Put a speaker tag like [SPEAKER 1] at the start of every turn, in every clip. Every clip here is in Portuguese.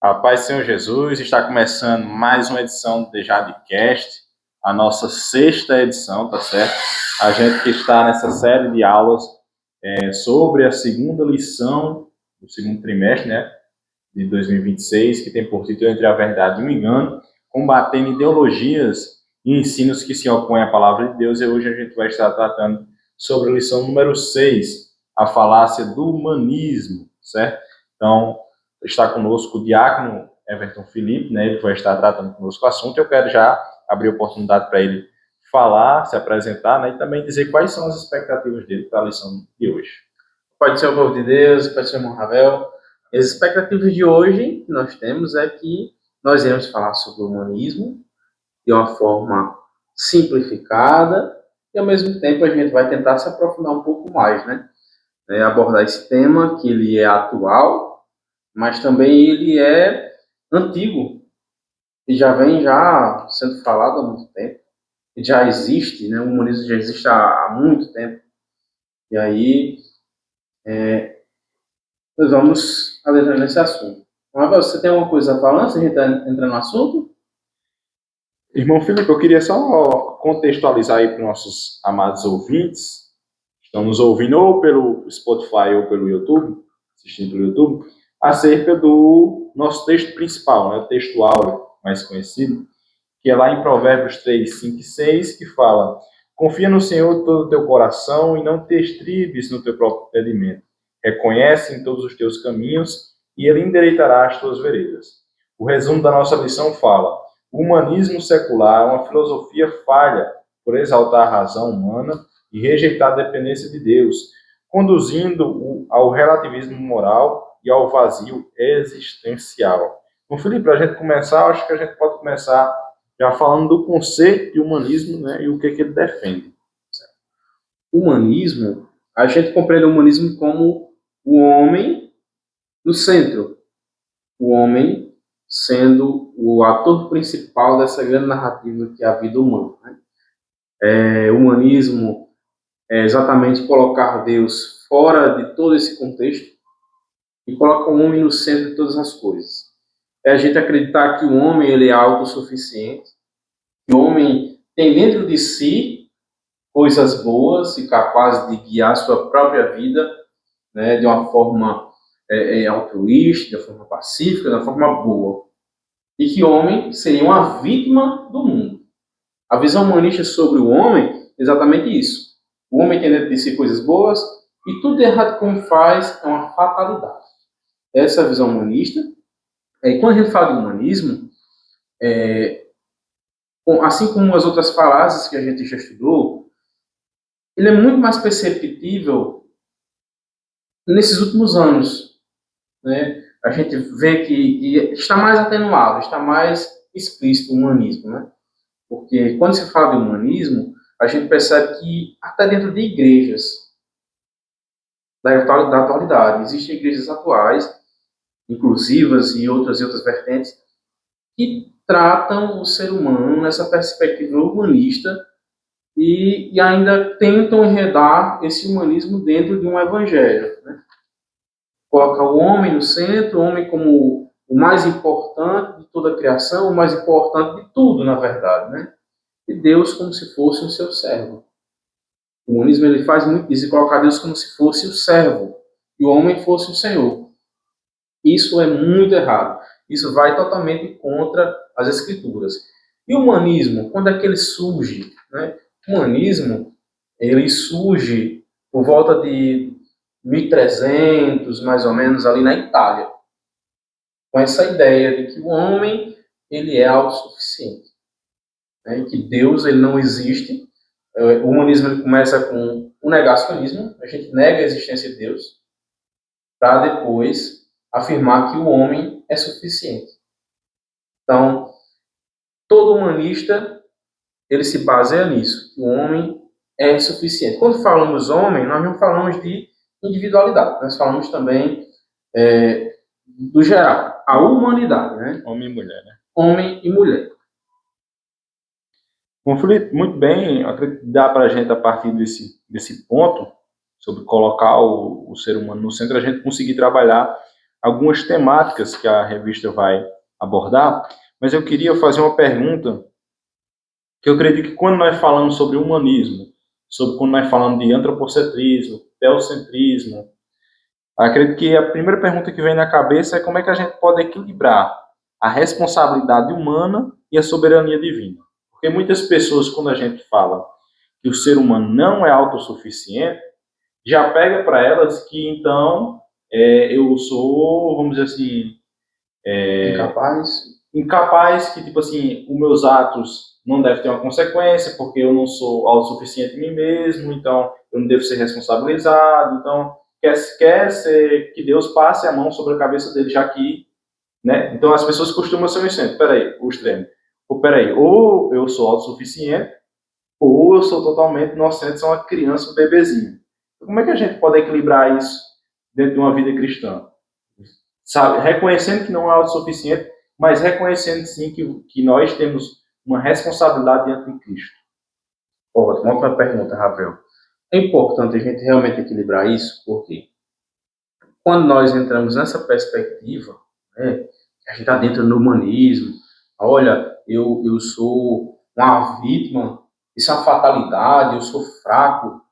[SPEAKER 1] A paz do Senhor Jesus, está começando mais uma edição do Dejadcast, a nossa sexta edição, tá certo? A gente que está nessa série de aulas sobre a segunda lição do segundo trimestre, né, de 2026, que tem por título Entre a Verdade e o Engano, combatendo ideologias e ensinos que se opõem à palavra de Deus, e hoje a gente vai estar tratando sobre a lição número 6, a falácia do humanismo, certo? Então, está conosco o diácono Everton Felipe, né? Ele vai estar tratando conosco o assunto. Eu quero já abrir a oportunidade para ele falar, se apresentar, né? E também dizer quais são as expectativas dele para a lição de hoje.
[SPEAKER 2] Pode ser o povo de Deus, pode ser o irmão Ravel. As expectativas de hoje que nós temos é que nós iremos falar sobre o humanismo de uma forma simplificada e, ao mesmo tempo, a gente vai tentar se aprofundar um pouco mais, né? Abordar esse tema, que ele é atual, mas também ele é antigo e já vem já sendo falado há muito tempo. E já existe, né? O humanismo já existe há muito tempo. E aí, nós vamos adentrar nesse assunto. Rafael, você tem alguma coisa a falar antes de a gente entrar no assunto?
[SPEAKER 1] Irmão Felipe, eu queria só contextualizar aí para os nossos amados ouvintes, que estão nos ouvindo ou pelo Spotify ou pelo YouTube, assistindo pelo YouTube, acerca do nosso texto principal, né, o texto áureo mais conhecido, que é lá em Provérbios 3, 5 e 6, que fala: confia no Senhor de todo o teu coração e não te estribes no teu próprio entendimento. Reconhece em todos os teus caminhos e ele endireitará as tuas veredas. O resumo da nossa lição fala: o humanismo secular é uma filosofia falha por exaltar a razão humana e rejeitar a dependência de Deus, conduzindo ao relativismo moral e ao vazio existencial. Então, Felipe, para a gente começar, acho que a gente pode começar já falando do conceito de humanismo, né, e o que ele defende.
[SPEAKER 2] O humanismo, a gente compreende o humanismo como o homem no centro. O homem sendo o ator principal dessa grande narrativa que é a vida humana. Né? O humanismo é exatamente colocar Deus fora de todo esse contexto e coloca o homem no centro de todas as coisas. É a gente acreditar que o homem ele é autossuficiente, que o homem tem dentro de si coisas boas e capaz de guiar sua própria vida, né, de uma forma altruísta, de uma forma pacífica, de uma forma boa. E que o homem seria uma vítima do mundo. A visão humanista sobre o homem é exatamente isso. O homem tem dentro de si coisas boas e tudo de errado que o homem faz é uma fatalidade. Essa é a visão humanista. E quando a gente fala de humanismo, assim como as outras falácias que a gente já estudou, ele é muito mais perceptível nesses últimos anos. Né? A gente vê que está mais atenuado, está mais explícito o humanismo. Né? Porque quando se fala de humanismo, a gente percebe que até dentro de igrejas da atualidade, existem igrejas atuais, inclusivas e outras vertentes, que tratam o ser humano nessa perspectiva humanista e ainda tentam enredar esse humanismo dentro de um evangelho. Né? Coloca o homem no centro, o homem como o mais importante de toda a criação, o mais importante de tudo, na verdade. Né? E Deus como se fosse o seu servo. O humanismo ele faz muito isso, de colocar Deus como se fosse o servo e o homem fosse o Senhor. Isso é muito errado. Isso vai totalmente contra as Escrituras. E o humanismo, quando é que ele surge? Né? O humanismo ele surge por volta de 1300, mais ou menos, ali na Itália, com essa ideia de que o homem ele é autossuficiente, né? Que Deus ele não existe. O humanismo ele começa com o negacionismo, a gente nega a existência de Deus, para depois afirmar que o homem é suficiente. Então, todo humanista ele se baseia nisso, que o homem é suficiente. Quando falamos homem, nós não falamos de individualidade, nós falamos também do geral, a humanidade, né?
[SPEAKER 1] Homem e mulher, né?
[SPEAKER 2] Homem e mulher.
[SPEAKER 1] Bom, Felipe, muito bem, acredito que dá para a gente, a partir desse ponto, sobre colocar o ser humano no centro, a gente conseguir trabalhar algumas temáticas que a revista vai abordar, mas eu queria fazer uma pergunta que eu acredito que quando nós falamos sobre humanismo, sobre quando nós falamos de antropocentrismo, teocentrismo, acredito que a primeira pergunta que vem na cabeça é como é que a gente pode equilibrar a responsabilidade humana e a soberania divina. Porque muitas pessoas, quando a gente fala que o ser humano não é autossuficiente, já pega para elas que, então, eu sou, vamos dizer assim, incapaz, que, tipo assim, os meus atos não devem ter uma consequência, porque eu não sou autossuficiente em mim mesmo, então eu não devo ser responsabilizado, então quer ser que Deus passe a mão sobre a cabeça dele, já que, né? Então as pessoas costumam ser o extremo. Peraí, o extremo. Peraí, ou eu sou autossuficiente, ou eu sou totalmente inocente, sou uma criança, um bebezinho. Como é que a gente pode equilibrar isso dentro de uma vida cristã? Sabe, reconhecendo que não é autossuficiente, mas reconhecendo sim que nós temos uma responsabilidade diante de Cristo.
[SPEAKER 2] Ótimo, outra pergunta, Rafael. É importante a gente realmente equilibrar isso, porque quando nós entramos nessa perspectiva, né, a gente está dentro do humanismo, olha, eu sou uma vítima, isso é uma fatalidade, eu sou fraco,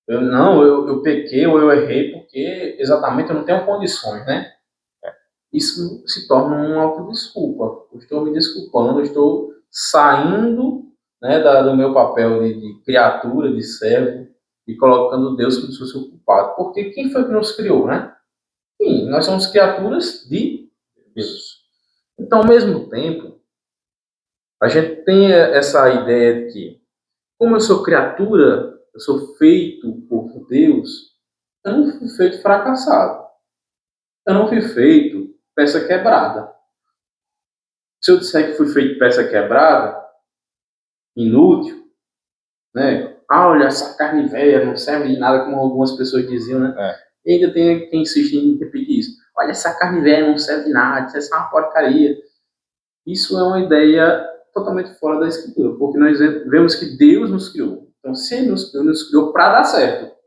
[SPEAKER 2] eu pequei ou eu errei porque exatamente eu não tenho condições, né? Isso se torna uma autodesculpa. Eu estou me desculpando, eu estou saindo, né, do meu papel de criatura, de servo, e colocando Deus como se fosse o culpado. Porque quem foi que nos criou, né? Sim, nós somos criaturas de Deus. Então, ao mesmo tempo, a gente tem essa ideia de que, como eu sou criatura, eu sou feito por Deus, eu não fui feito fracassado. Eu não fui feito peça quebrada. Se eu disser que fui feito peça quebrada, inútil, né? Ah, olha, essa carne velha não serve de nada, como algumas pessoas diziam, né? E ainda tem quem insiste em repetir isso. Olha, essa carne velha não serve de nada, isso é uma porcaria. Isso é uma ideia totalmente fora da Escritura, porque nós vemos que Deus nos criou. Então, se Ele nos criou para dar certo.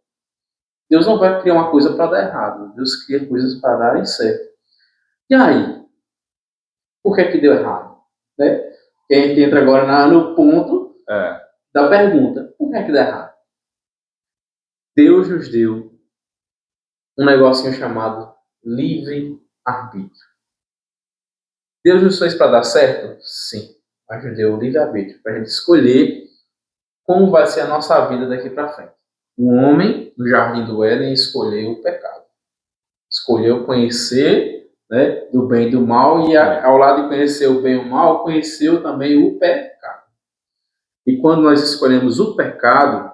[SPEAKER 2] Deus não vai criar uma coisa para dar errado. Deus cria coisas para darem certo. E aí? Por que deu errado? Né? E a gente entra agora no ponto da pergunta. Por que deu errado? Deus nos deu um negocinho chamado livre-arbítrio. Deus nos fez para dar certo? Sim. Mas nos deu o livre-arbítrio para a gente escolher como vai ser a nossa vida daqui para frente. O homem, no jardim do Éden, escolheu o pecado. Escolheu conhecer, né, do bem e do mal, e ao lado de conhecer o bem e o mal, conheceu também o pecado. E quando nós escolhemos o pecado,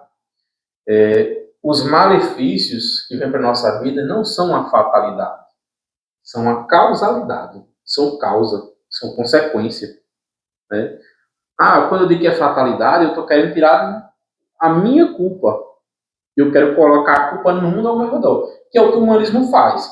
[SPEAKER 2] os malefícios que vêm para a nossa vida não são uma fatalidade, são a causalidade, são causa, são consequência. Né? Quando eu digo que é fatalidade, eu estou querendo tirar a minha culpa. Eu quero colocar a culpa no mundo ao meu redor, que é o que o humanismo faz.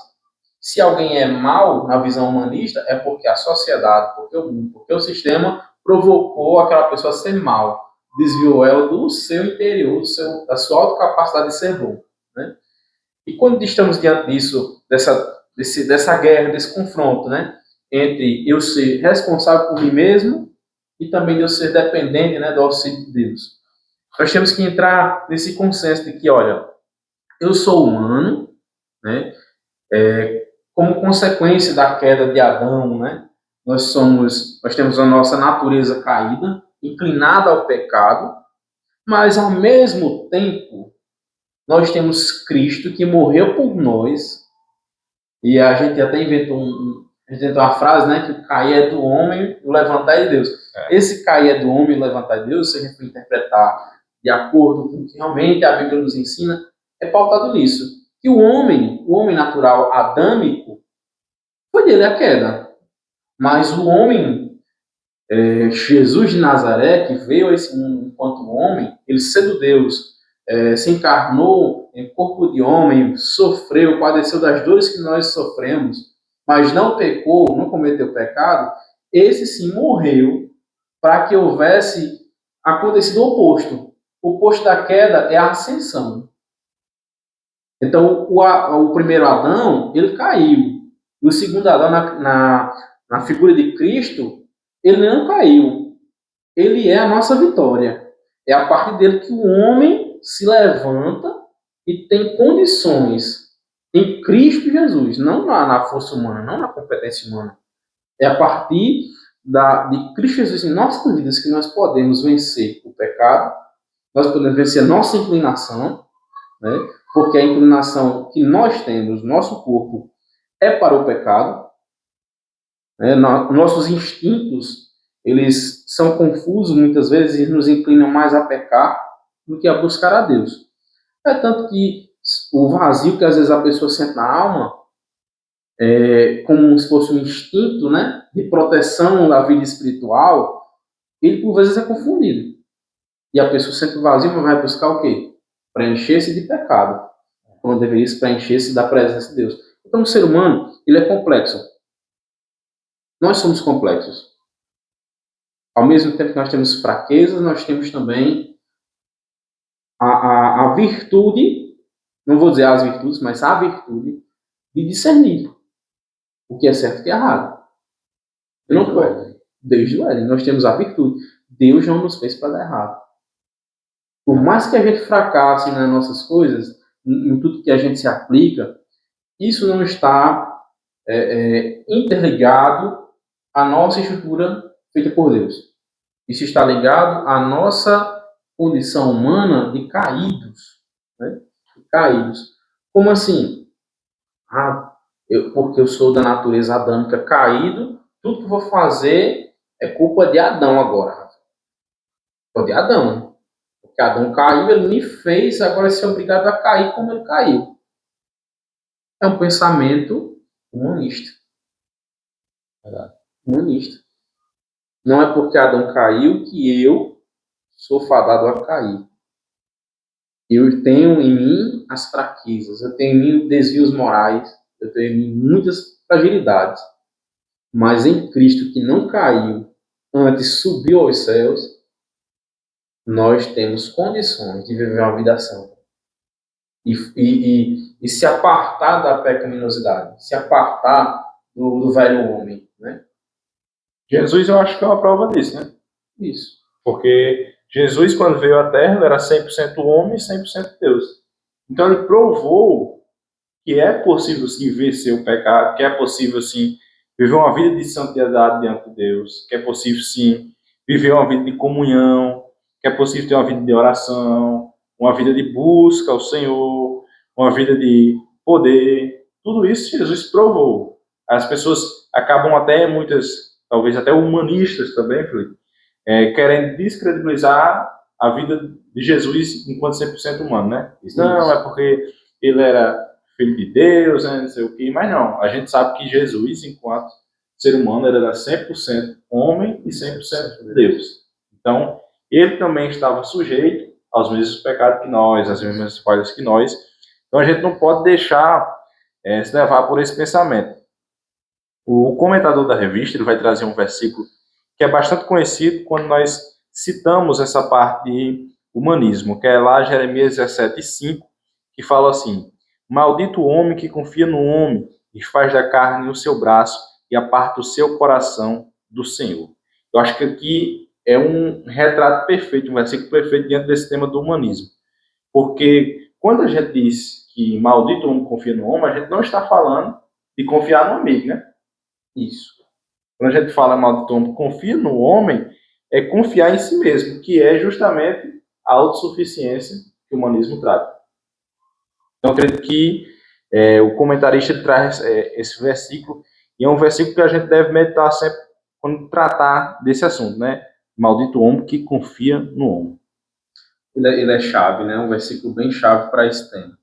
[SPEAKER 2] Se alguém é mal na visão humanista, é porque a sociedade, porque o mundo, porque o sistema provocou aquela pessoa a ser mal, desviou ela do seu interior, da sua autocapacidade de ser bom. Né? E quando estamos diante disso, dessa guerra, desse confronto, né, entre eu ser responsável por mim mesmo e também de eu ser dependente, né, do auxílio de Deus, nós temos que entrar nesse consenso de que, olha, eu sou humano, né, como consequência da queda de Adão, né, nós temos a nossa natureza caída, inclinada ao pecado, mas ao mesmo tempo nós temos Cristo que morreu por nós, e a gente até inventou uma frase, né, que o cair é do homem e o levantar é de Deus. Esse cair é do homem e o levantar é de Deus, se a gente for interpretar de acordo com o que realmente a Bíblia nos ensina, é pautado nisso. Que o homem natural adâmico, foi dele a queda. Mas o homem, Jesus de Nazaré, que veio a esse mundo enquanto homem, ele sendo Deus, se encarnou em corpo de homem, sofreu, padeceu das dores que nós sofremos, mas não pecou, não cometeu pecado, esse sim morreu para que houvesse acontecido o oposto. O oposto da queda é a ascensão. Então, o primeiro Adão, ele caiu. E o segundo Adão, na figura de Cristo, ele não caiu. Ele é a nossa vitória. É a partir dele que o homem se levanta e tem condições em Cristo Jesus, não na força humana, não na competência humana. É a partir de Cristo Jesus em nossas vidas que nós podemos vencer o pecado, nós podemos vencer a nossa inclinação, né? Porque a inclinação que nós temos, nosso corpo, é para o pecado. Né? Nossos instintos, eles são confusos muitas vezes e nos inclinam mais a pecar do que a buscar a Deus. É tanto que o vazio que às vezes a pessoa sente na alma, como se fosse um instinto, né, de proteção da vida espiritual, ele por vezes é confundido. E a pessoa sente o vazio, mas vai buscar o quê? Preencher-se de pecado, quando deveria preencher-se da presença de Deus. Então o ser humano, ele é complexo. Nós somos complexos. Ao mesmo tempo que nós temos fraquezas, nós temos também a virtude, não vou dizer as virtudes, mas a virtude de discernir o que é certo e o que é errado. Desde o Éden, nós temos a virtude. Deus não nos fez para dar errado. Por mais que a gente fracasse nas nossas coisas, em tudo que a gente se aplica, isso não está interligado à nossa estrutura feita por Deus. Isso está ligado à nossa condição humana de caídos. Né? Caídos. Como assim? Porque eu sou da natureza adâmica caído, tudo que eu vou fazer é culpa de Adão agora. Culpa de Adão. Porque Adão caiu, ele me fez, agora ser obrigado a cair como ele caiu. É um pensamento humanista. Humanista. Não é porque Adão caiu que eu sou fadado a cair. Eu tenho em mim as fraquezas, eu tenho em mim desvios morais, eu tenho em mim muitas fragilidades. Mas em Cristo, que não caiu, antes subiu aos céus, nós temos condições de viver uma vida santa. E se apartar da pecaminosidade, se apartar do velho homem. Né?
[SPEAKER 1] Jesus, eu acho que é uma prova disso, né?
[SPEAKER 2] Isso.
[SPEAKER 1] Porque Jesus, quando veio à Terra, ele era 100% homem e 100% Deus. Então, ele provou que é possível, sim, vencer o pecado, que é possível, sim, viver uma vida de santidade diante de Deus, que é possível, sim, viver uma vida de comunhão, que é possível ter uma vida de oração, uma vida de busca ao Senhor, uma vida de poder. Tudo isso Jesus provou. As pessoas acabam até, muitas, talvez até humanistas também, Felipe, querendo descredibilizar a vida de Jesus enquanto 100% humano, né? Não, é porque ele era filho de Deus, né, não sei o quê, mas não. A gente sabe que Jesus, enquanto ser humano, ele era 100% homem e 100% Deus. Então, ele também estava sujeito aos mesmos pecados que nós, às mesmas falhas que nós. Então, a gente não pode deixar se levar por esse pensamento. O comentador da revista ele vai trazer um versículo que é bastante conhecido quando nós citamos essa parte de humanismo, que é lá Jeremias 17:5, que fala assim: maldito o homem que confia no homem e faz da carne o seu braço e aparta o seu coração do Senhor. Eu acho que aqui é um retrato perfeito, um versículo perfeito diante desse tema do humanismo. Porque quando a gente diz que maldito o homem confia no homem, a gente não está falando de confiar no amigo, né? Isso. Quando a gente fala maldito o homem confia no homem, é confiar em si mesmo, que é justamente a autossuficiência que o humanismo trata. Então, acredito que o comentarista traz esse versículo, e é um versículo que a gente deve meditar sempre quando tratar desse assunto, né? Maldito o homem que confia no homem.
[SPEAKER 2] Ele é chave, né? Um versículo bem chave para esse tema.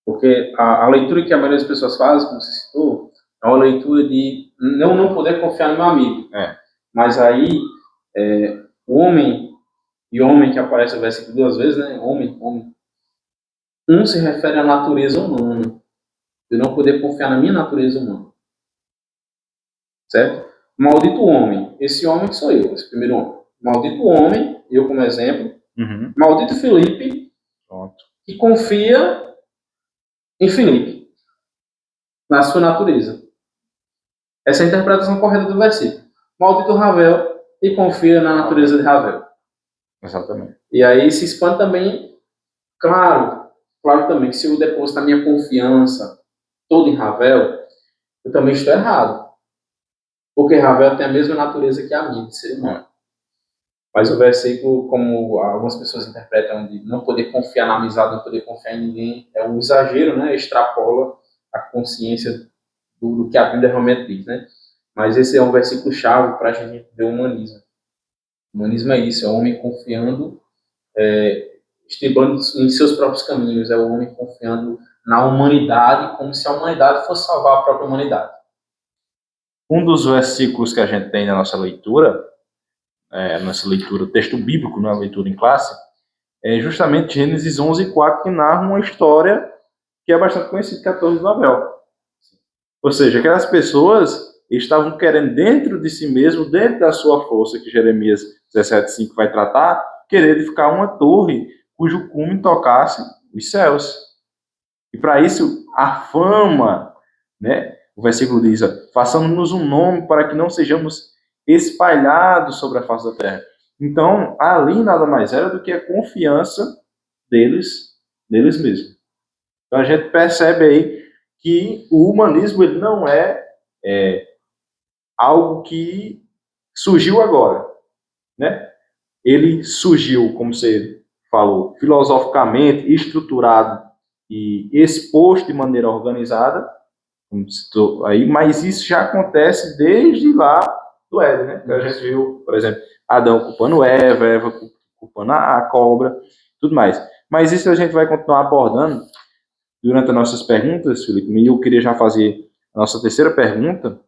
[SPEAKER 2] Porque a leitura que a maioria das pessoas faz, como você citou, é uma leitura de não poder confiar no meu amigo. Mas aí, o homem, e homem que aparece no versículo 2 vezes, né? Homem. Um se refere à natureza humana. Eu não poder confiar na minha natureza humana. Certo? Maldito homem. Esse homem que sou eu, esse primeiro homem. Maldito homem, eu como exemplo.
[SPEAKER 1] Uhum.
[SPEAKER 2] Maldito Felipe, que confia em Felipe, na sua natureza. Essa é a interpretação correta do versículo. Maldito Ravel e confia na natureza de Ravel.
[SPEAKER 1] Exatamente.
[SPEAKER 2] E aí se expande também, claro também, que se eu depositar minha confiança toda em Ravel, eu também estou errado. Porque Ravel tem a mesma natureza que a minha, de ser humano. Mas o versículo, como algumas pessoas interpretam, de não poder confiar na amizade, não poder confiar em ninguém, é um exagero, né? Extrapola a consciência do que a Bíblia realmente diz, né? Mas esse é um versículo-chave para a gente entender o humanismo. O humanismo é isso, é o homem confiando, estribando em seus próprios caminhos, é o homem confiando na humanidade, como se a humanidade fosse salvar a própria humanidade.
[SPEAKER 1] Um dos versículos que a gente tem na nossa leitura, texto bíblico, na leitura em classe, é justamente Gênesis 11:4, que narra uma história que é bastante conhecida, que é a Torre de Babel. Ou seja, aquelas pessoas estavam querendo dentro de si mesmo, dentro da sua força, que Jeremias 17:5 vai tratar, querer edificar uma torre cujo cume tocasse os céus. E para isso, a fama, né? O versículo diz, façamos-nos um nome para que não sejamos espalhados sobre a face da terra. Então, ali nada mais era do que a confiança deles mesmos. Então, a gente percebe aí que o humanismo ele não é algo que surgiu agora, né? Ele surgiu, como você falou, filosoficamente, estruturado e exposto de maneira organizada, aí, mas isso já acontece desde lá do Éden, né? Que a gente viu, por exemplo, Adão culpando Eva culpando a cobra, tudo mais. Mas isso a gente vai continuar abordando durante as nossas perguntas, Felipe, e eu queria já fazer a nossa terceira pergunta,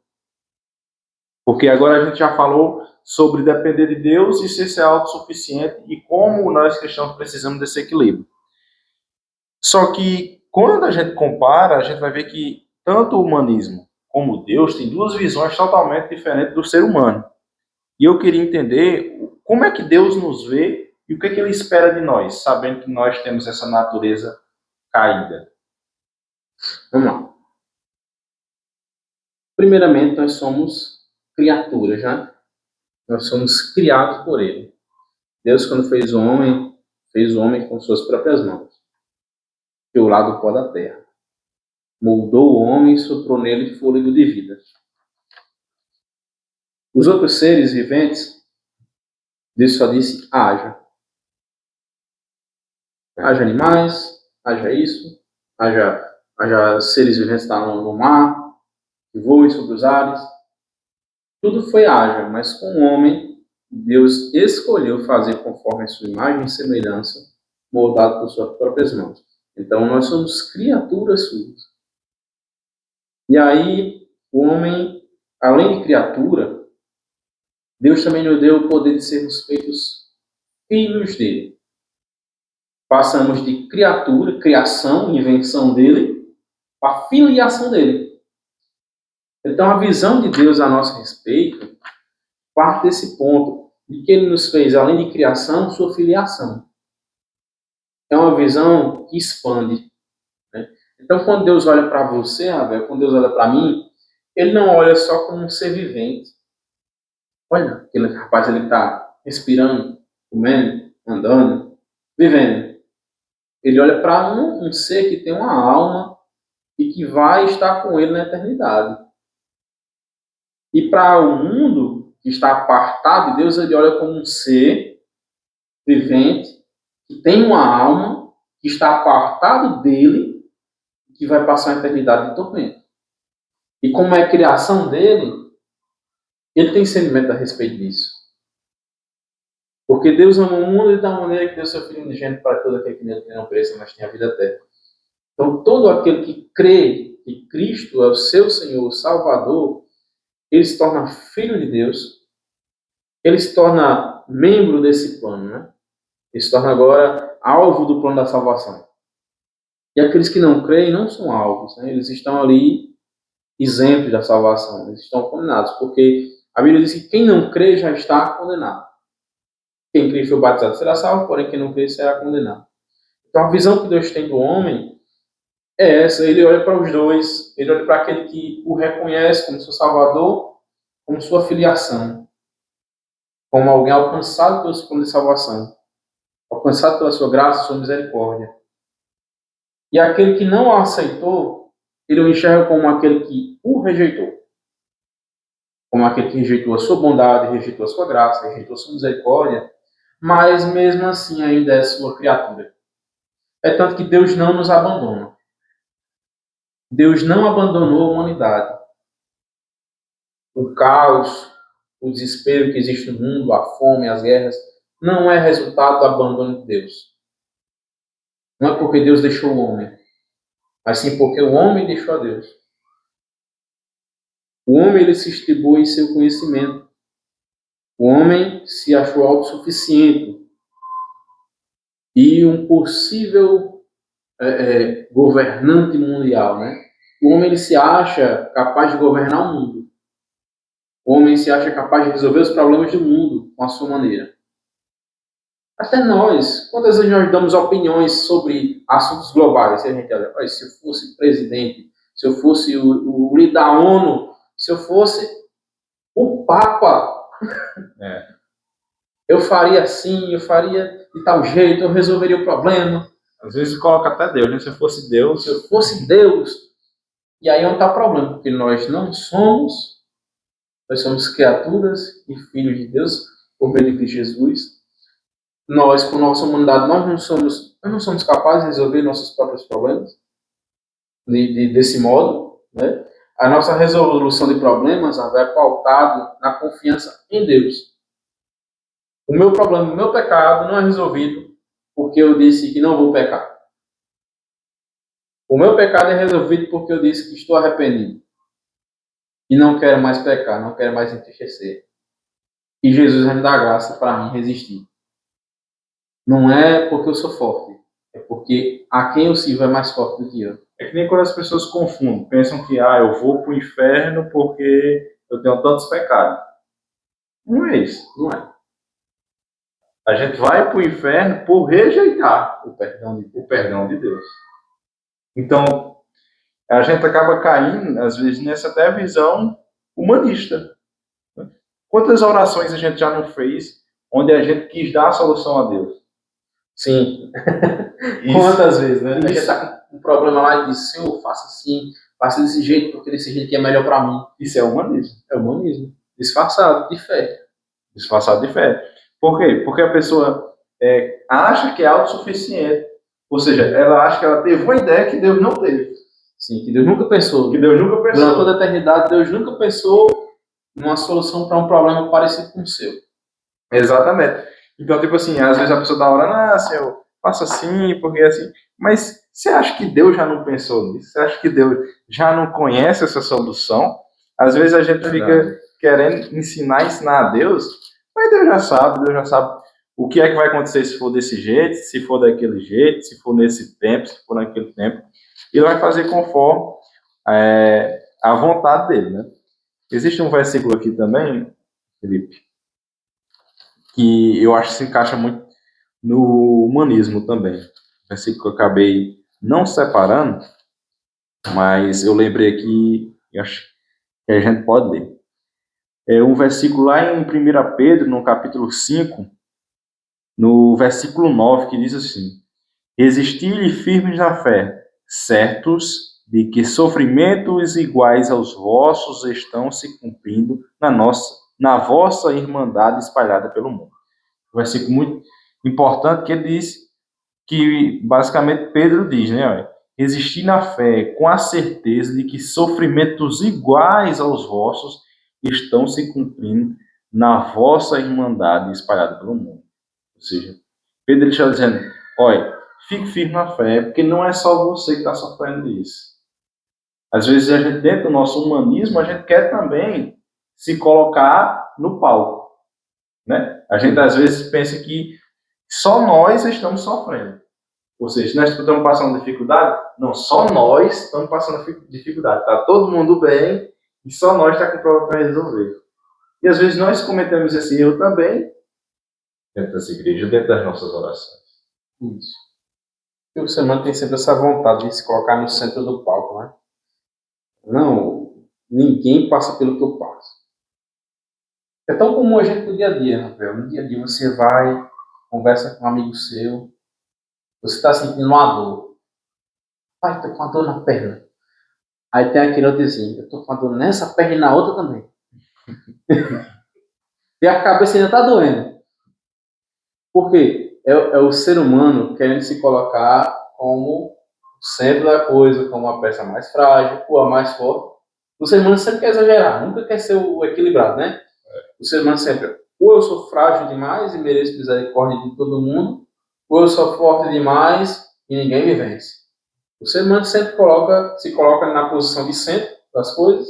[SPEAKER 1] porque agora a gente já falou sobre depender de Deus e ser autossuficiente e como nós cristãos precisamos desse equilíbrio. Só que quando a gente compara, a gente vai ver que tanto o humanismo como Deus têm duas visões totalmente diferentes do ser humano. E eu queria entender como é que Deus nos vê e o que é que Ele espera de nós, sabendo que nós temos essa natureza caída.
[SPEAKER 2] Vamos lá. Primeiramente, nós somos criaturas, né? Nós somos criados por Ele. Deus, quando fez o homem com suas próprias mãos, pelo lado do pó da terra. Moldou o homem e soprou nele fôlego de vida. Os outros seres viventes, Deus só disse, haja. Haja animais, haja isso, haja seres viventes que estão no mar, que voem sobre os ares. Tudo foi haja, mas com o homem, Deus escolheu fazer conforme a sua imagem e semelhança, moldado por suas próprias mãos. Então, nós somos criaturas suas. E aí, o homem, além de criatura, Deus também nos deu o poder de sermos feitos filhos dele. Passamos de criatura, criação, invenção dele, para filiação dele. Então, a visão de Deus a nosso respeito parte desse ponto, de que ele nos fez, além de criação, sua filiação. É uma visão que expande. Né? Então, quando Deus olha para você, Abel, quando Deus olha para mim, ele não olha só como um ser vivente. Olha, aquele rapaz ele está respirando, comendo, andando, vivendo. Ele olha para um ser que tem uma alma e que vai estar com ele na eternidade. E para o mundo que está apartado de Deus, ele olha como um ser vivente que tem uma alma que está apartado dele e que vai passar a eternidade de tormento. E como é a criação dele, ele tem sentimento a respeito disso. Porque Deus ama o mundo da maneira que deu seu Filho unigênito para todo aquele que nele não pereça, mas tenha a vida eterna. Então, todo aquele que crê que Cristo é o seu Senhor, o Salvador, ele se torna filho de Deus, ele se torna membro desse plano, né? Ele se torna agora alvo do plano da salvação. E aqueles que não creem não são alvos, né? Eles estão ali isentos da salvação, eles estão condenados, porque a Bíblia diz que quem não crê já está condenado. Quem crê e foi batizado será salvo, porém quem não crê será condenado. Então a visão que Deus tem do homem é essa. Ele olha para os dois, ele olha para aquele que o reconhece como seu Salvador, como sua filiação, como alguém alcançado pelo seu plano de salvação, alcançado pela sua graça, sua misericórdia. E aquele que não o aceitou, ele o enxerga como aquele que o rejeitou. Como aquele que rejeitou a sua bondade, rejeitou a sua graça, rejeitou a sua misericórdia, mas mesmo assim ainda é sua criatura. É tanto que Deus não nos abandona. Deus não abandonou a humanidade. O caos, o desespero que existe no mundo, a fome, as guerras, não é resultado do abandono de Deus. Não é porque Deus deixou o homem, mas sim porque o homem deixou a Deus. O homem ele se distribui em seu conhecimento. O homem se achou autossuficiente e um possível governante mundial, né? O homem ele se acha capaz de governar o mundo. O homem se acha capaz de resolver os problemas do mundo com a sua maneira. Até nós, quantas vezes nós damos opiniões sobre assuntos globais? Se a gente olha, se eu fosse presidente, se eu fosse o líder da ONU, se eu fosse o Papa, eu faria assim, eu faria de tal jeito, eu resolveria o problema.
[SPEAKER 1] Às vezes coloca até Deus, né? Se eu fosse Deus.
[SPEAKER 2] Se eu fosse Deus. E aí onde está o problema? Porque nós somos criaturas e filhos de Deus, por meio de Cristo Jesus. Nós, com nossa humanidade, nós não somos capazes de resolver nossos próprios problemas desse modo, né? A nossa resolução de problemas é pautada na confiança em Deus. O meu problema, o meu pecado não é resolvido porque eu disse que não vou pecar. O meu pecado é resolvido porque eu disse que estou arrependido. E não quero mais pecar, não quero mais entristecer. E Jesus vai me dar graça para mim resistir. Não é porque eu sou forte, é porque a quem eu sirvo é mais forte do que eu.
[SPEAKER 1] É que nem quando as pessoas confundem, pensam que eu vou para o inferno porque eu tenho tantos pecados. Não é isso, não é. A gente vai para o inferno por rejeitar o perdão de Deus. Então, a gente acaba caindo, às vezes, nessa até visão humanista. Quantas orações a gente já não fez onde a gente quis dar a solução a Deus?
[SPEAKER 2] Sim. Quantas vezes, né? A gente está com um problema lá e diz, Senhor, faça assim, faça desse jeito, porque desse jeito que é melhor para mim.
[SPEAKER 1] Isso é humanismo.
[SPEAKER 2] É humanismo. Disfarçado de fé.
[SPEAKER 1] Disfarçado de fé. Por quê? Porque a pessoa acha que é autossuficiente. Ou seja, ela acha que ela teve uma ideia que Deus não teve.
[SPEAKER 2] Sim, que Deus nunca pensou.
[SPEAKER 1] Durante
[SPEAKER 2] toda a eternidade, Deus nunca pensou numa solução para um problema parecido com o seu.
[SPEAKER 1] Exatamente. Então, tipo assim, às vezes a pessoa está orando, Senhor, faça assim, porque assim. Mas você acha que Deus já não pensou nisso? Você acha que Deus já não conhece essa solução? Às vezes a gente fica querendo ensinar a Deus, mas Deus já sabe o que é que vai acontecer se for desse jeito, se for daquele jeito, se for nesse tempo, se for naquele tempo. E Ele vai fazer conforme a vontade dele, né? Existe um versículo aqui também, Felipe, que eu acho que se encaixa muito no humanismo também. Versículo que eu acabei não separando, mas eu lembrei aqui e acho que a gente pode ler. É um versículo lá em 1 Pedro, no capítulo 5, no versículo 9, que diz assim: Resisti-lhe firmes na fé, certos de que sofrimentos iguais aos vossos estão se cumprindo na vossa irmandade espalhada pelo mundo. Um versículo muito importante que ele diz que basicamente Pedro diz, né? Olha, resistir na fé com a certeza de que sofrimentos iguais aos vossos estão se cumprindo na vossa irmandade espalhada pelo mundo. Ou seja, Pedro está dizendo, olha, fique firme na fé, porque não é só você que está sofrendo isso. Às vezes a gente, dentro do nosso humanismo, a gente quer também se colocar no palco, né? A gente às vezes pensa que só nós estamos sofrendo. Ou seja, nós estamos passando dificuldade? Não, só nós estamos passando dificuldade. Está todo mundo bem e só nós está com problema para resolver. E às vezes nós cometemos esse erro também dentro dessa igreja, dentro das nossas orações.
[SPEAKER 2] Isso. E o ser humano tem sempre essa vontade de se colocar no centro do palco, né? Não, ninguém passa pelo que eu passo. É tão comum a gente no dia a dia, Rafael. No dia a dia você vai, conversa com um amigo seu, você está sentindo uma dor. Pai, tô com uma dor na perna. Aí tem aquele outro dizendo, eu tô com uma dor nessa perna e na outra também. E a cabeça ainda tá doendo. Por quê? É o ser humano querendo se colocar como o centro da coisa, como a peça mais frágil ou a mais forte. O ser humano sempre quer exagerar, nunca quer ser o equilibrado, né? O ser humano sempre, ou eu sou frágil demais e mereço misericórdia de todo mundo, ou eu sou forte demais e ninguém me vence. O ser humano sempre se coloca na posição de centro das coisas.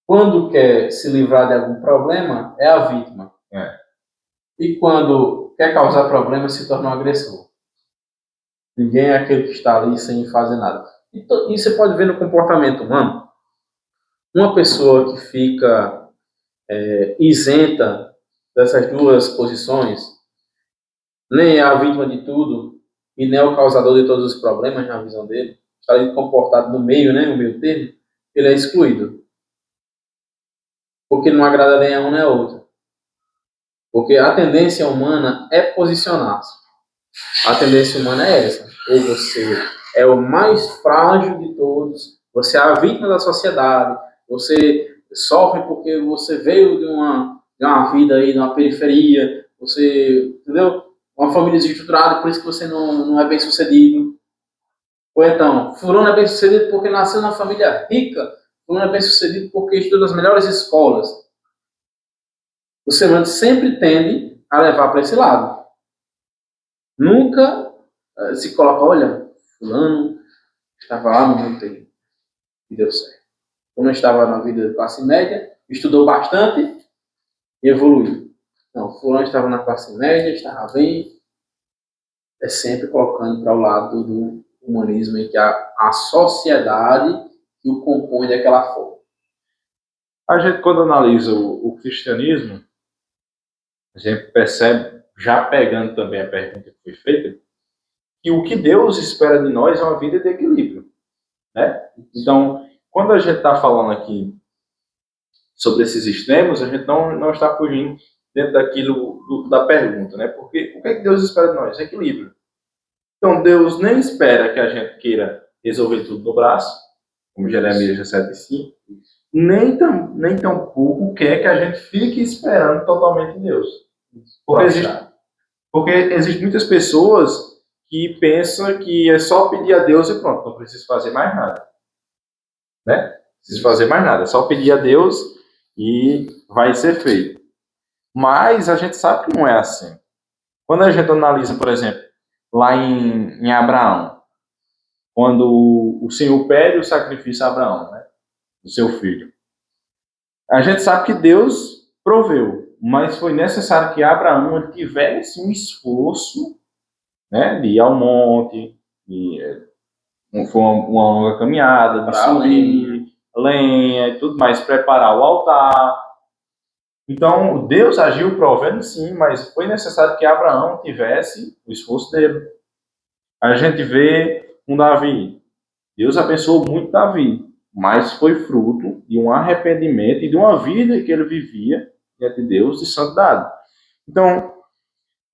[SPEAKER 2] Quando quer se livrar de algum problema, é a vítima. E quando quer causar problema, se torna um agressor. Ninguém é aquele que está ali sem fazer nada. E você pode ver no comportamento humano. Uma pessoa que fica isenta dessas duas posições, nem é a vítima de tudo e nem é o causador de todos os problemas na visão dele, está ali comportado no meio, né, no meio termo, ele é excluído. Porque não agrada nem a um nem a outro. Porque a tendência humana é posicionar-se. A tendência humana é essa. Ou você é o mais frágil de todos, você é a vítima da sociedade, você sofre porque você veio de uma vida aí, de uma periferia, você, entendeu? Uma família desestruturada, por isso que você não é bem sucedido. Ou então, fulano é bem sucedido porque nasceu numa família rica, fulano é bem sucedido porque estudou nas melhores escolas. O ser humano sempre tende a levar para esse lado. Nunca se coloca, olha, fulano estava lá no mundo e deu certo. Fulano estava na vida de classe média, estudou bastante e evoluiu. Não, fulano estava na classe média, estava bem. É sempre colocando para o lado do humanismo em que a sociedade que o compõe daquela forma.
[SPEAKER 1] A gente, quando analisa o cristianismo, a gente percebe, já pegando também a pergunta que foi feita, que o que Deus espera de nós é uma vida de equilíbrio, né? Então, quando a gente está falando aqui sobre esses extremos, a gente não está fugindo dentro daquilo da pergunta, né? Porque o que é que Deus espera de nós? Equilíbrio. Então, Deus nem espera que a gente queira resolver tudo no braço, como Jeremias 17,5, nem tampouco quer que a gente fique esperando totalmente em Deus. Porque existem muitas pessoas que pensam que é só pedir a Deus e pronto, não preciso fazer mais nada. Né? Não preciso fazer mais nada, é só pedir a Deus e vai ser feito. Mas a gente sabe que não é assim. Quando a gente analisa, por exemplo, lá em Abraão, quando o Senhor pede o sacrifício a Abraão, né, do seu filho, a gente sabe que Deus proveu, mas foi necessário que Abraão tivesse um esforço, né, de ir ao monte, foi uma longa caminhada, de subir, lenha e tudo mais, preparar o altar. Então, Deus agiu provendo sim, mas foi necessário que Abraão tivesse o esforço dele. A gente vê com Davi. Deus abençoou muito Davi, mas foi fruto de um arrependimento e de uma vida que ele vivia diante de Deus de santidade. Então,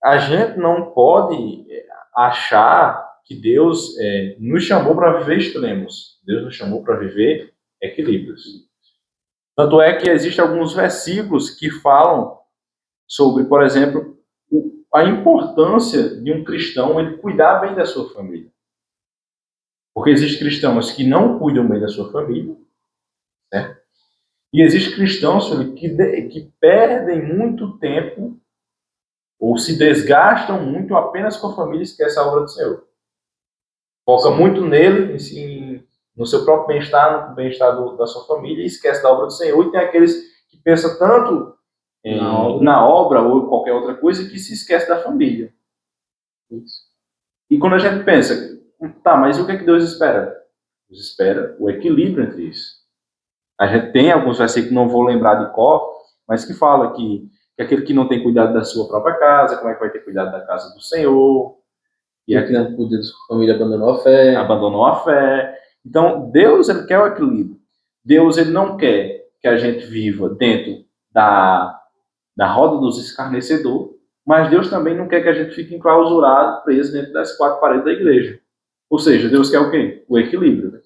[SPEAKER 1] a gente não pode achar que Deus nos chamou para viver extremos. Deus nos chamou para viver equilíbrios. Tanto é que existem alguns versículos que falam sobre, por exemplo, a importância de um cristão ele cuidar bem da sua família. Porque existem cristãos que não cuidam bem da sua família, né? E existem cristãos que perdem muito tempo ou se desgastam muito apenas com a família e esquecem a obra do Senhor. Foca muito nele, no seu próprio bem-estar, no bem-estar da sua família e esquece da obra do Senhor. E tem aqueles que pensam tanto na obra ou qualquer outra coisa que se esquece da família. Isso. E quando a gente pensa, tá, mas o que é que Deus espera? Deus espera o equilíbrio entre isso. A gente tem alguns versículos que não vou lembrar de cor, mas que fala que aquele que não tem cuidado da sua própria casa, como é que vai ter cuidado da casa do Senhor?
[SPEAKER 2] E aqui não cuida da sua família abandonou a fé.
[SPEAKER 1] Abandonou a fé. Então, Deus ele quer o equilíbrio. Deus ele não quer que a gente viva dentro da roda dos escarnecedores, mas Deus também não quer que a gente fique enclausurado, preso dentro das quatro paredes da igreja. Ou seja, Deus quer o quê? O equilíbrio.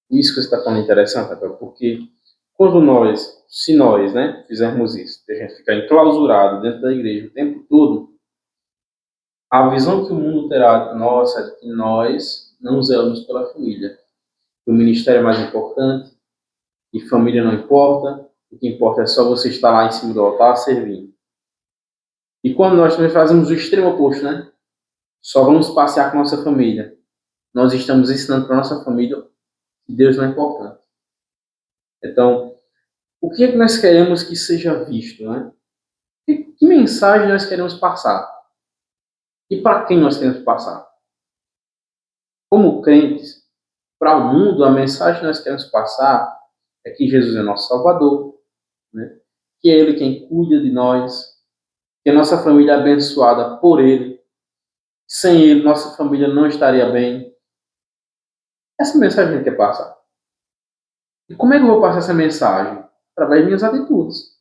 [SPEAKER 2] Isso que você está falando é interessante, Rafael, porque quando se nós, né, fizermos isso, a gente ficar enclausurado dentro da igreja o tempo todo, a visão que o mundo terá de nós é de que nós não zelamos pela família. Que o ministério é mais importante, que família não importa, o que importa é só você estar lá em cima do altar servindo. E quando nós também fazemos o extremo oposto, né? Só vamos passear com nossa família. Nós estamos ensinando para nossa família que Deus não é importante. Então, o que é que nós queremos que seja visto, né? Que mensagem nós queremos passar? E para quem nós queremos passar? Como crentes, para o mundo, a mensagem que nós queremos passar é que Jesus é nosso Salvador, né? Que é Ele quem cuida de nós, que a nossa família é abençoada por Ele. Sem Ele, nossa família não estaria bem. Essa mensagem a gente quer passar. E como é que eu vou passar essa mensagem? Através de minhas atitudes.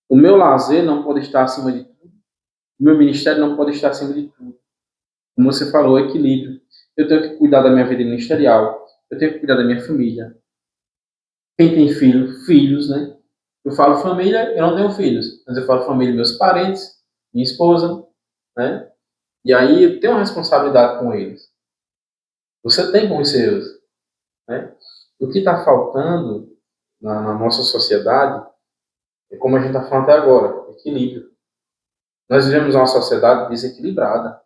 [SPEAKER 2] O meu lazer não pode estar acima de tudo. O meu ministério não pode estar acima de tudo. Como você falou, equilíbrio. Eu tenho que cuidar da minha vida ministerial. Eu tenho que cuidar da minha família. Quem tem filhos, né? Eu falo família, eu não tenho filhos. Mas eu falo família, meus parentes, minha esposa, né? E aí eu tenho uma responsabilidade com eles. Você tem com os seus, né? O que está faltando na nossa sociedade é como a gente está falando até agora, equilíbrio. Nós vivemos uma sociedade desequilibrada,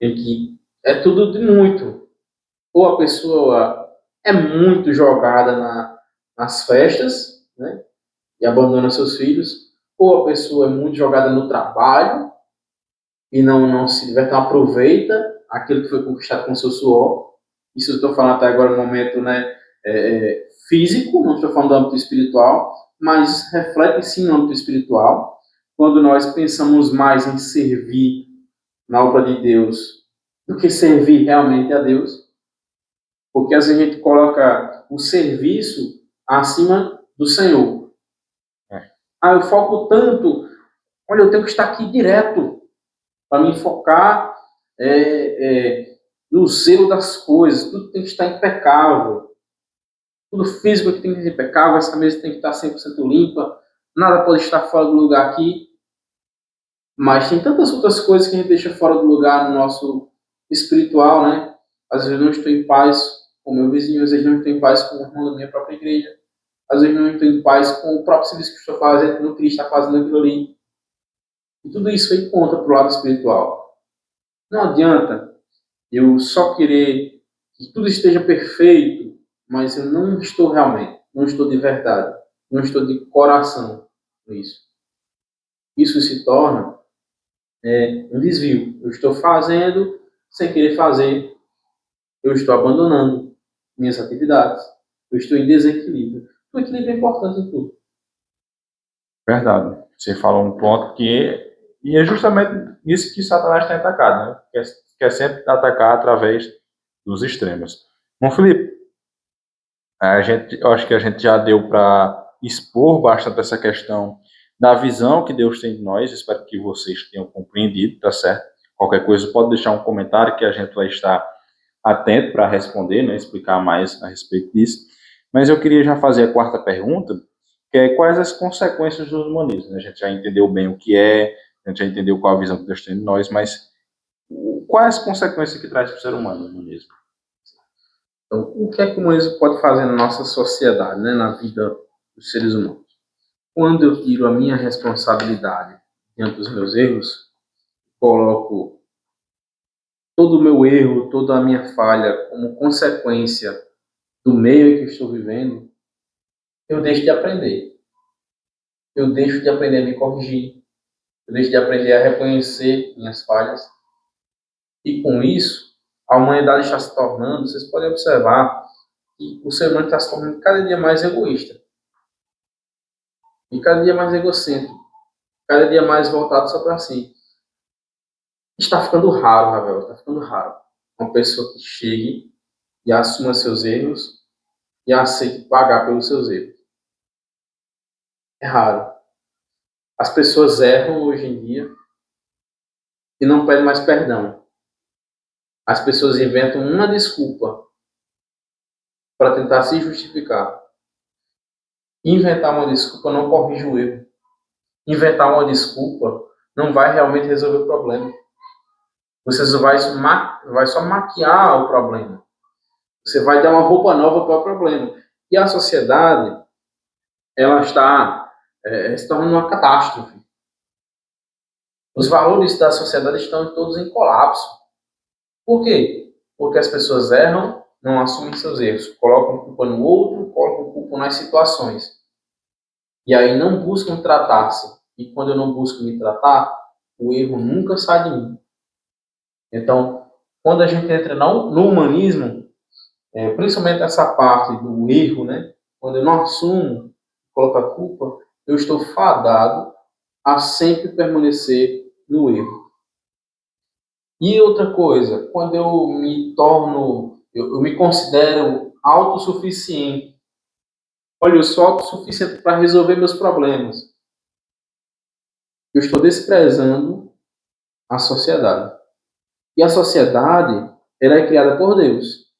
[SPEAKER 2] em que é tudo de muito. Ou a pessoa é muito jogada nas festas, né? E abandona seus filhos, ou a pessoa é muito jogada no trabalho e não se diverte, não aproveita aquilo que foi conquistado com seu suor. Isso eu estou falando até agora no momento, né, físico, não estou falando do âmbito espiritual, mas reflete sim no âmbito espiritual. Quando nós pensamos mais em servir na obra de Deus do que servir realmente a Deus, porque às vezes a gente coloca o serviço acima do Senhor. Eu foco tanto, olha, eu tenho que estar aqui direto para me focar no zelo das coisas, tudo tem que estar impecável, tudo físico aqui tem que ser impecável, essa mesa tem que estar 100% limpa, nada pode estar fora do lugar aqui, mas tem tantas outras coisas que a gente deixa fora do lugar no nosso espiritual, né? Às vezes eu não estou em paz com o meu vizinho, às vezes não estou em paz com o irmão da minha própria igreja, às vezes não estou em paz com o próprio serviço que estou fazendo, que não queria estar fazendo aquilo ali. E tudo isso foi contra para o lado espiritual. Não adianta eu só querer que tudo esteja perfeito, mas eu não estou realmente, não estou de verdade, não estou de coração nisso. Isso se torna um desvio. Eu estou fazendo sem querer fazer, eu estou abandonando minhas atividades, eu estou em desequilíbrio. O equilíbrio é importante em tudo.
[SPEAKER 1] Verdade. Você falou um ponto e é justamente isso que Satanás tem atacado, né? Quer sempre atacar através dos extremos. Bom, Felipe, eu acho que a gente já deu para expor bastante essa questão da visão que Deus tem de nós. Espero que vocês tenham compreendido, tá certo? Qualquer coisa pode deixar um comentário que a gente vai estar atento para responder, né? Explicar mais a respeito disso. Mas eu queria já fazer a quarta pergunta, que é quais as consequências do humanismo. A gente já entendeu bem o que é, a gente já entendeu qual a visão que Deus tem de nós, mas quais as consequências que traz para o ser humano o humanismo?
[SPEAKER 2] Então, o que é que o humanismo pode fazer na nossa sociedade, né, na vida dos seres humanos? Quando eu tiro a minha responsabilidade diante dos meus erros, coloco todo o meu erro, toda a minha falha como consequência do meio em que eu estou vivendo, eu deixo de aprender. Eu deixo de aprender a me corrigir. Eu deixo de aprender a reconhecer minhas falhas. E com isso, a humanidade está se tornando, vocês podem observar, que o ser humano está se tornando cada dia mais egoísta. E cada dia mais egocêntrico. Cada dia mais voltado só para si. Está ficando raro, Ravel, está ficando raro. Uma pessoa que chegue e assuma seus erros e aceite pagar pelos seus erros. É raro. As pessoas erram hoje em dia e não pedem mais perdão. As pessoas inventam uma desculpa para tentar se justificar. Inventar uma desculpa não corrige o erro. Inventar uma desculpa não vai realmente resolver o problema. Você vai só maquiar o problema. Você vai dar uma roupa nova para o problema. E a sociedade, ela está se tornando uma catástrofe. Os valores da sociedade estão todos em colapso. Por quê? Porque as pessoas erram, não assumem seus erros, colocam culpa no outro, colocam culpa nas situações. E aí não buscam tratar-se. E quando eu não busco me tratar, o erro nunca sai de mim. Então, quando a gente entra no humanismo, principalmente essa parte do erro, né? Quando eu não assumo, coloco a culpa, eu estou fadado a sempre permanecer no erro. E outra coisa, quando eu me torno, eu me considero autossuficiente. Olha, eu sou autossuficiente para resolver meus problemas. Eu estou desprezando a sociedade. E a sociedade, ela é criada por Deus.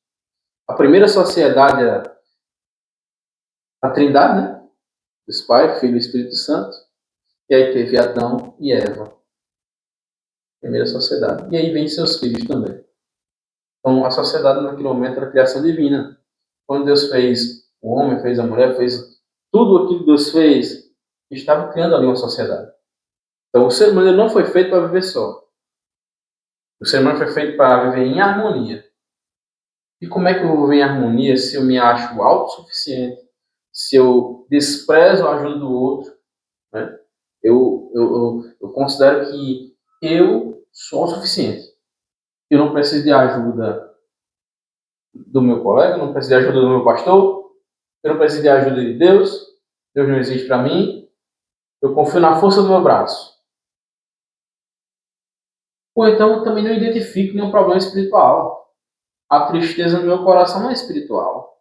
[SPEAKER 2] A primeira sociedade era a Trindade, né? Deus Pai, Filho e Espírito Santo. E aí teve Adão e Eva. Primeira sociedade. E aí vem seus filhos também. Então, a sociedade naquele momento era a criação divina. Quando Deus fez o homem, fez a mulher, fez tudo aquilo que Deus fez, estava criando ali uma sociedade. Então, o ser humano não foi feito para viver só. O ser humano foi feito para viver em harmonia. E como é que eu vou viver em harmonia se eu me acho autossuficiente, se eu desprezo a ajuda do outro, né? Eu considero que eu sou o suficiente. Eu não preciso de ajuda do meu colega, eu não preciso de ajuda do meu pastor, eu não preciso de ajuda de Deus, Deus não existe para mim, eu confio na força do meu braço. Ou então eu também não identifico nenhum problema espiritual. A tristeza no meu coração não é espiritual.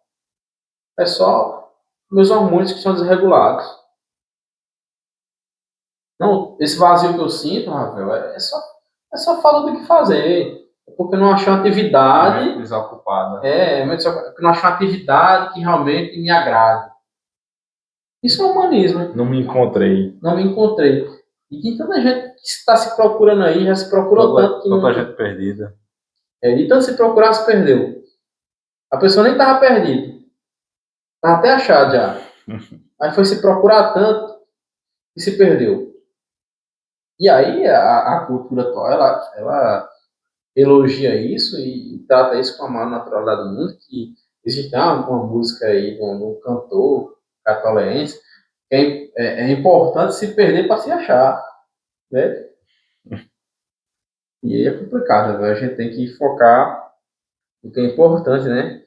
[SPEAKER 2] É só meus hormônios que são desregulados. Não, esse vazio que eu sinto, Rafael, é só falta do que fazer. É porque eu não achei uma atividade.
[SPEAKER 1] Desocupada.
[SPEAKER 2] Mas só porque eu não achei uma atividade que realmente me agrade. Isso é humanismo.
[SPEAKER 1] Não me encontrei.
[SPEAKER 2] Não me encontrei. E tem tanta gente que está se procurando aí, já se procurou tanto que não.
[SPEAKER 1] Tanta gente perdida.
[SPEAKER 2] De tanto se procurar, se perdeu. A pessoa nem estava perdida. Estava até achado já. Aí foi se procurar tanto e se perdeu. E aí a cultura atual, ela elogia isso e trata isso com a maior naturalidade do mundo, que existe uma música aí de um cantor catolense que é importante se perder para se achar, né? E aí é complicado, né? A gente tem que focar no que é importante, né?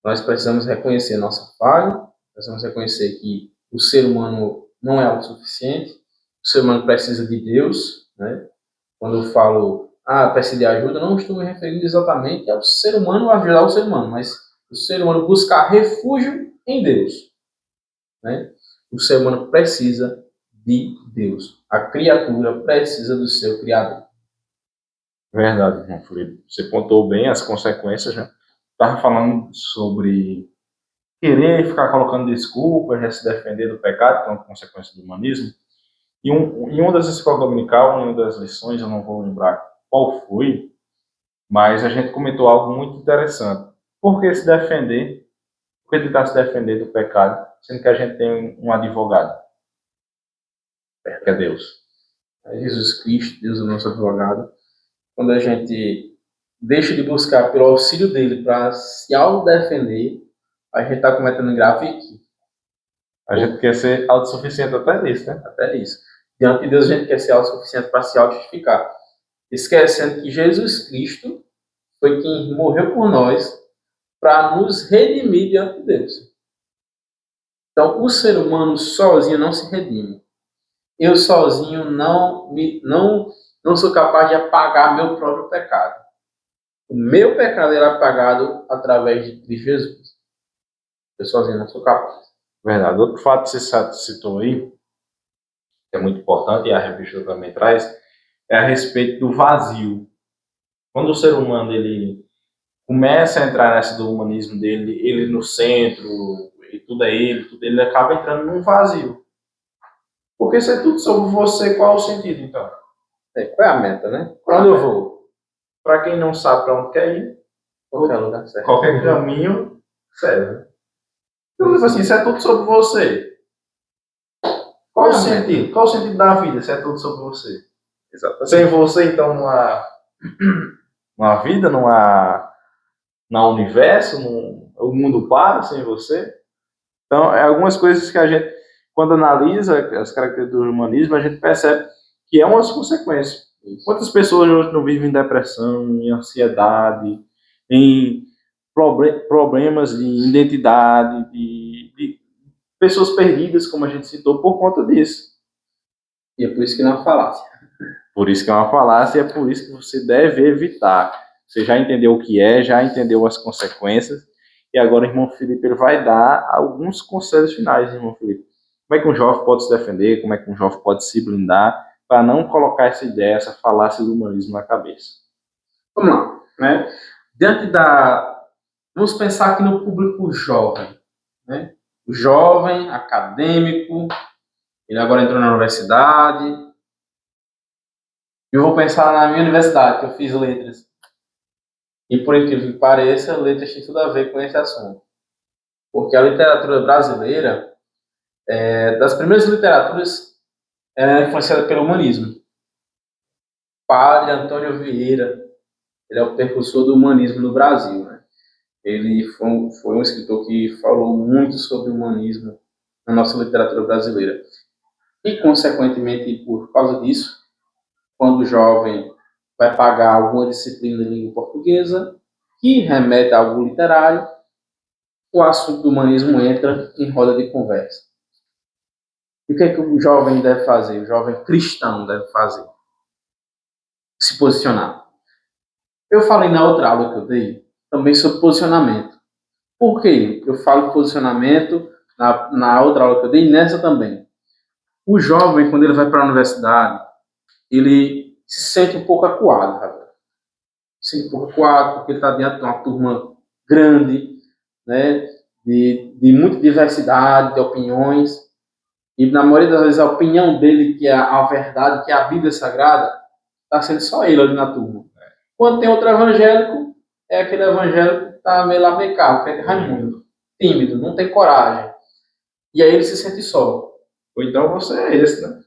[SPEAKER 2] Nós precisamos reconhecer nossa falha, precisamos reconhecer que o ser humano não é autossuficiente, o ser humano precisa de Deus, né? Quando eu falo, precisa de ajuda, não estou me referindo exatamente ao ser humano ajudar o ser humano, mas o ser humano buscar refúgio em Deus, né? O ser humano precisa de Deus. A criatura precisa do seu Criador.
[SPEAKER 1] Verdade, irmão Felipe. Você pontuou bem as consequências, né? Estava falando sobre querer ficar colocando desculpas, já se defender do pecado, que é uma consequência do humanismo. E em uma das escolas dominical, em uma das lições, eu não vou lembrar qual foi, mas a gente comentou algo muito interessante. Por que se defender? Por que tentar se defender do pecado, sendo que a gente tem um advogado? Que é Deus.
[SPEAKER 2] É Jesus Cristo, Deus é o nosso advogado. Quando a gente deixa de buscar pelo auxílio dele para se autodefender, a gente está cometendo um grave equívoco.
[SPEAKER 1] A gente quer ser autossuficiente até nisso, né?
[SPEAKER 2] Até isso. Diante de Deus, a gente quer ser autossuficiente para se auto-justificar. Esquecendo que Jesus Cristo foi quem morreu por nós para nos redimir diante de Deus. Então, o ser humano sozinho não se redime. Eu sozinho não não sou capaz de apagar meu próprio pecado. O meu pecado era apagado através de Jesus. Eu sozinho não sou capaz.
[SPEAKER 1] Verdade. Outro fato que você citou aí, que é muito importante, e a revista também traz, é a respeito do vazio. Quando o ser humano ele começa a entrar nessa do humanismo dele, ele no centro, e tudo ele acaba entrando num vazio. Porque se é tudo sobre você, qual é o sentido, então?
[SPEAKER 2] Qual é a meta, né? Para onde eu vou?
[SPEAKER 1] Para quem não sabe para onde quer ir,
[SPEAKER 2] Qualquer lugar certo.
[SPEAKER 1] qualquer caminho serve. Então, tipo assim, se é tudo sobre você, qual o sentido? Qual o sentido da vida se é tudo sobre você?
[SPEAKER 2] Exatamente.
[SPEAKER 1] Sem você, então, não há vida, não há universo, o mundo para sem você. Então, é algumas coisas que a gente, quando analisa as características do humanismo, a gente percebe que é umas consequências. Quantas pessoas hoje não vivem em depressão, em ansiedade, em problemas de identidade, de pessoas perdidas, como a gente citou, por conta disso.
[SPEAKER 2] E é por isso que não é uma falácia.
[SPEAKER 1] Por isso que é uma falácia e é por isso que você deve evitar. Você já entendeu o que é, já entendeu as consequências, e agora o irmão Felipe ele vai dar alguns conselhos finais, irmão Felipe. Como é que um jovem pode se defender, como é que um jovem pode se blindar, para não colocar essa ideia, essa falácia do humanismo na cabeça.
[SPEAKER 2] Vamos lá, né? Diante da... Vamos pensar aqui no público jovem, né? O jovem, acadêmico, ele agora entrou na universidade. Eu vou pensar na minha universidade, que eu fiz letras. E por incrível que pareça, letras tem tudo a ver com esse assunto. Porque a literatura brasileira, das primeiras literaturas, é influenciada pelo humanismo. Padre Antônio Vieira, ele é o precursor do humanismo no Brasil, né? Ele foi um escritor que falou muito sobre o humanismo na nossa literatura brasileira. E, consequentemente, por causa disso, quando o jovem vai pagar alguma disciplina de língua portuguesa, que remete a algo literário, o assunto do humanismo entra em roda de conversa. E o que é que o jovem deve fazer? O jovem cristão deve fazer? Se posicionar. Eu falei na outra aula que eu dei também sobre posicionamento. Por quê? Eu falo de posicionamento na outra aula que eu dei e nessa também. O jovem, quando ele vai para a universidade, ele se sente um pouco acuado, Rafael. Se sente um pouco acuado porque ele está dentro de uma turma grande, né, de muita diversidade de opiniões. E na maioria das vezes a opinião dele, que é a verdade, que é a Bíblia Sagrada, está sendo só ele ali na turma. Quando tem outro evangélico, é aquele evangélico que está meio lá, meio cá, que é Raimundo, tímido, não tem coragem. E aí ele se sente só.
[SPEAKER 1] Ou então você é esse, né?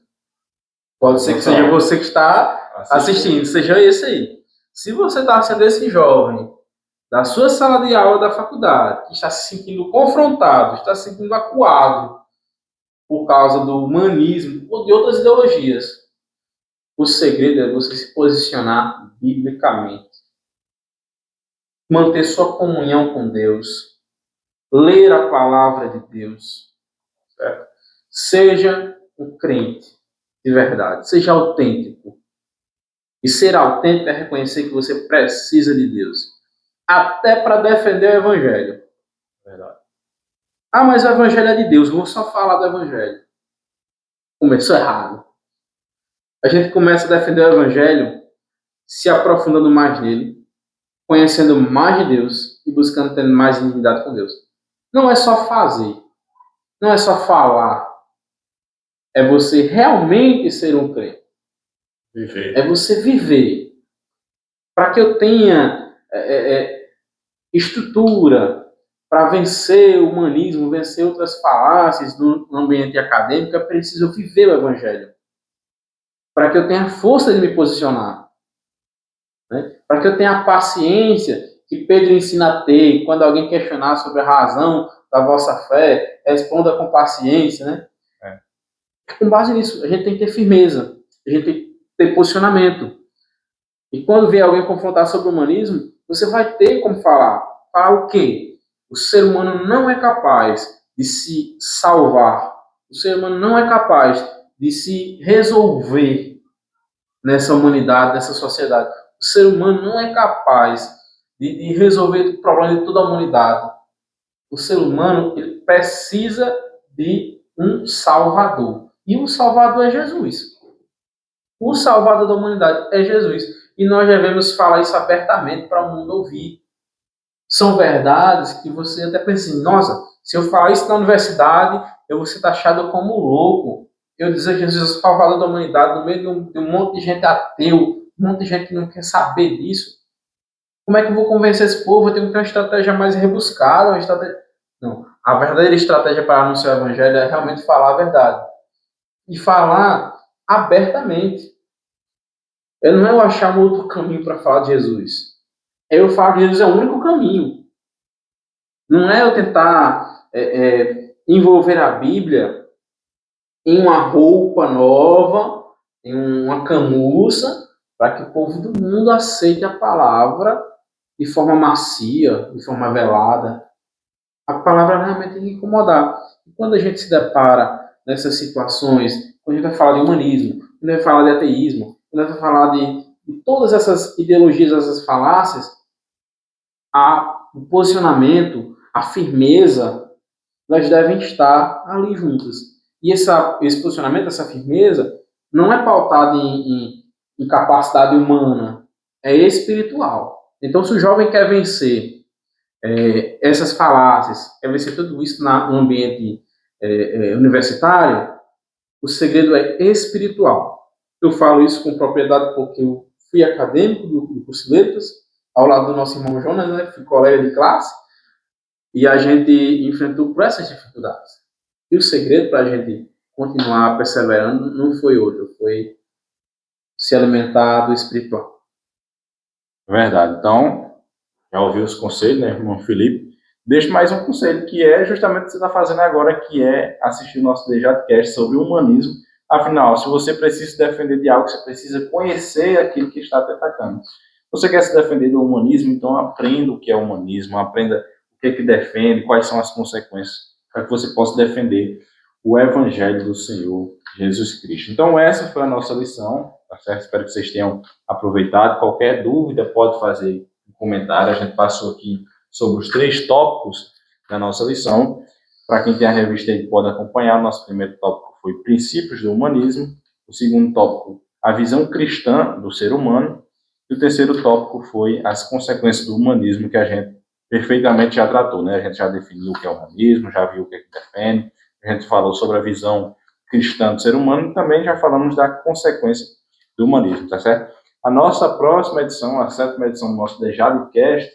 [SPEAKER 2] Pode ser que seja você que está assistindo, seja esse aí. Se você está sendo esse jovem da sua sala de aula da faculdade, que está se sentindo confrontado, está se sentindo acuado por causa do humanismo ou de outras ideologias, o segredo é você se posicionar biblicamente. Manter sua comunhão com Deus. Ler a palavra de Deus. Certo? Seja um crente de verdade. Seja autêntico. E ser autêntico é reconhecer que você precisa de Deus. Até para defender o Evangelho.
[SPEAKER 1] Verdade.
[SPEAKER 2] Ah, mas o Evangelho é de Deus. Eu vou só falar do Evangelho. Começou errado. A gente começa a defender o Evangelho se aprofundando mais nele, conhecendo mais de Deus e buscando ter mais intimidade com Deus. Não é só fazer. Não é só falar. É você realmente ser um crente.
[SPEAKER 1] Viver.
[SPEAKER 2] É você viver. Para que eu tenha estrutura para vencer o humanismo, vencer outras falácias no ambiente acadêmico, é preciso viver o Evangelho. Para que eu tenha força de me posicionar. Né? Para que eu tenha a paciência que Pedro ensina a ter. Quando alguém questionar sobre a razão da vossa fé, responda com paciência. Né? Com base nisso, a gente tem que ter firmeza. A gente tem que ter posicionamento. E quando vier alguém confrontar sobre o humanismo, você vai ter como falar. Falar o quê? O ser humano não é capaz de se salvar. O ser humano não é capaz de se resolver. nessa humanidade, nessa sociedade. O ser humano não é capaz de resolver o problema de toda a humanidade. O ser humano ele precisa de um Salvador. E o Salvador é Jesus. O Salvador da humanidade é Jesus. E nós devemos falar isso abertamente para o mundo ouvir. São verdades que você até pensa assim, nossa, se eu falar isso na universidade, eu vou ser taxado como louco. Eu dizer que Jesus é o Salvador da humanidade no meio de um monte de gente ateu, um monte de gente que não quer saber disso. Como é que eu vou convencer esse povo? Eu tenho que ter uma estratégia mais rebuscada, uma estratégia... Não, a verdadeira estratégia para anunciar o evangelho é realmente falar a verdade. E falar abertamente. Não é eu achar um outro caminho para falar de Jesus. É eu falar que Jesus é o único caminho. Não é eu tentar envolver a Bíblia em uma roupa nova, em uma camuça, para que o povo do mundo aceite a palavra de forma macia, de forma velada. A palavra realmente tem que incomodar. E quando a gente se depara nessas situações, quando a gente vai falar de humanismo, quando a gente vai falar de ateísmo, quando a gente vai falar de todas essas ideologias, essas falácias, o posicionamento, a firmeza, elas devem estar ali juntas. E esse posicionamento, essa firmeza, não é pautado em capacidade humana, é espiritual. Então, se o jovem quer vencer essas falácias, quer vencer tudo isso no ambiente universitário, o segredo é espiritual. Eu falo isso com propriedade porque eu fui acadêmico do curso de Letras, ao lado do nosso irmão Jonas, né, fui colega de classe, e a gente enfrentou por essas dificuldades. E o segredo para a gente continuar perseverando não foi outro, foi se alimentar do espiritual.
[SPEAKER 1] Verdade. Então, já ouviu os conselhos, né, irmão Felipe? Deixo mais um conselho, que é justamente o que você está fazendo agora, que é assistir o nosso DJcast sobre o humanismo. Afinal, se você precisa se defender de algo, você precisa conhecer aquilo que está te atacando. Você quer se defender do humanismo, então aprenda o que é o humanismo, aprenda o que é que defende, quais são as consequências, para que você possa defender o Evangelho do Senhor Jesus Cristo. Então, essa foi a nossa lição, tá certo? Espero que vocês tenham aproveitado. Qualquer dúvida, pode fazer um comentário. A gente passou aqui sobre os 3 tópicos da nossa lição. Para quem tem a revista aí, pode acompanhar. O nosso primeiro tópico foi princípios do humanismo. O segundo tópico, a visão cristã do ser humano. E o terceiro tópico foi as consequências do humanismo, que a gente perfeitamente já tratou, né? A gente já definiu o que é o humanismo, já viu o que é que defende, a gente falou sobre a visão cristã do ser humano e também já falamos da consequência do humanismo, tá certo? A nossa próxima edição, a 7ª edição do nosso DJcast,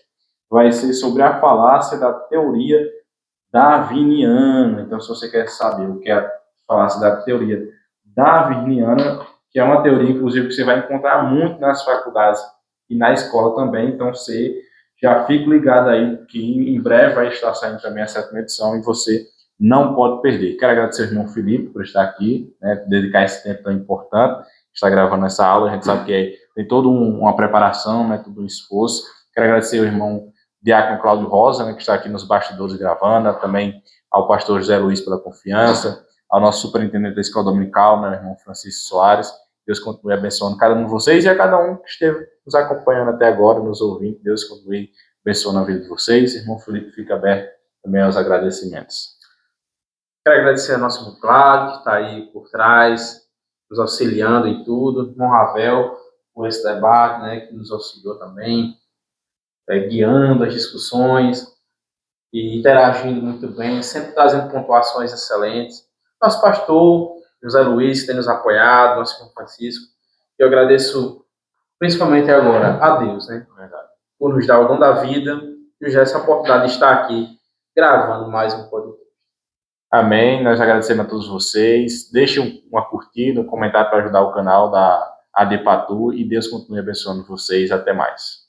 [SPEAKER 1] vai ser sobre a falácia da teoria darwiniana. Então, se você quer saber o que é a falácia da teoria darwiniana, que é uma teoria, inclusive, que você vai encontrar muito nas faculdades e na escola também, então você já fica ligado aí que em breve vai estar saindo também a 7ª edição e você não pode perder. Quero agradecer ao irmão Felipe por estar aqui, né, dedicar esse tempo tão importante, estar gravando essa aula. A gente sabe que tem toda uma preparação, né, todo um esforço. Quero agradecer ao irmão Diácono Cláudio Rosa, né, que está aqui nos bastidores gravando, também ao pastor José Luiz pela confiança, ao nosso superintendente da escola dominical, né, o irmão Francisco Soares. Deus continue abençoando cada um de vocês e a cada um que esteve nos acompanhando até agora, nos ouvindo. Deus continue abençoando a vida de vocês. Irmão Felipe, fica aberto também aos agradecimentos.
[SPEAKER 2] Quero agradecer ao nosso irmão Cláudio, que está aí por trás, nos auxiliando em tudo. Irmão Ravel, por esse debate, né, que nos auxiliou também, guiando as discussões e interagindo muito bem, sempre trazendo pontuações excelentes. Nosso pastor, José Luiz, que tem nos apoiado, nosso irmão Francisco. Eu agradeço principalmente agora a Deus, né, por nos dar o dom da vida e nos dar essa oportunidade de estar aqui gravando mais um podcast.
[SPEAKER 1] Amém. Nós agradecemos a todos vocês. Deixem uma curtida, um comentário para ajudar o canal da AD Patu e Deus continue abençoando vocês. Até mais.